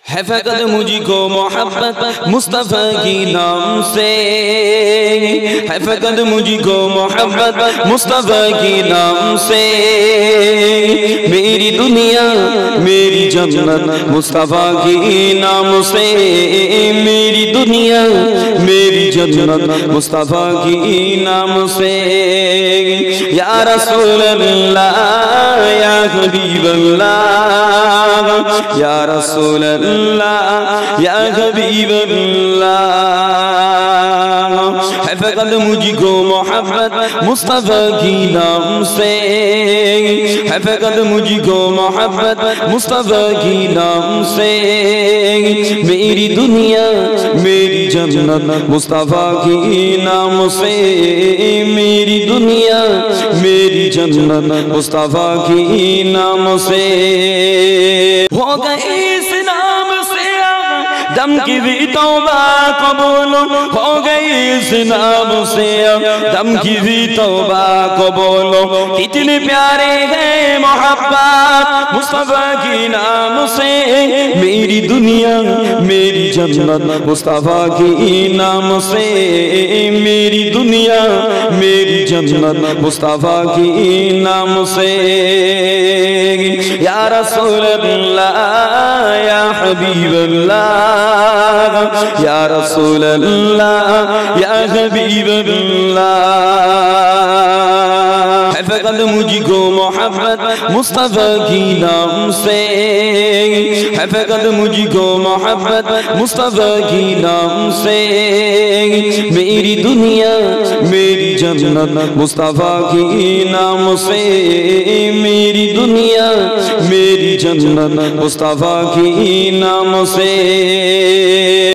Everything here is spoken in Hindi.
है फ़क़त मुझको मोहब्बत मुस्तफ़ा की नाम से, है फ़क़त मुझको मोहब्बत मुस्तफ़ा की नाम से। मेरी दुनिया मेरी जन्नत मुस्तफ़ा की नाम से, मेरी दुनिया मेरी जन्नत मुस्तफ़ा की नाम से। या रसूल अल्लाह या हबीब अल्लाह, या रसूल अल्लाह या हबीब अल्लाह। है फ़क़त मुझको मोहब्बत मुस्तफ़ा की नाम से, है फ़क़त मुझको मोहब्बत मुस्तफ़ा की नाम से। मेरी दुनिया मेरी जन्नत मुस्तफ़ा की नाम से, मेरी दुनिया मेरी जन्नत मुस्तफ़ा की नाम से। हो गई इस नाम से दम की भी तौबा कबूल, हो गई इस नाम से दम की भी तौबा कबूल। कितने प्यारे हैं मोहब्बत मुस्तफ़ा की नाम से। मेरी दुनिया मेरी जन्नत मुस्तफ़ा की नाम से, मेरी दुनिया मेरी जन्नत मुस्तफ़ा की नाम से। या रसूल अल्लाह या हबीब अल्लाह, या रसूल अल्लाह या हबीब अल्लाह। है फ़क़त मुझको मोहब्बत मुस्तफ़ा की नाम से, है फ़क़त मुझको मोहब्बत मुस्तफ़ा की नाम से। मेरी दुनिया मेरी जन्नत मुस्तफ़ा की नाम से, मेरी दुनिया मेरी जन्नत मुस्तफ़ा की नाम से।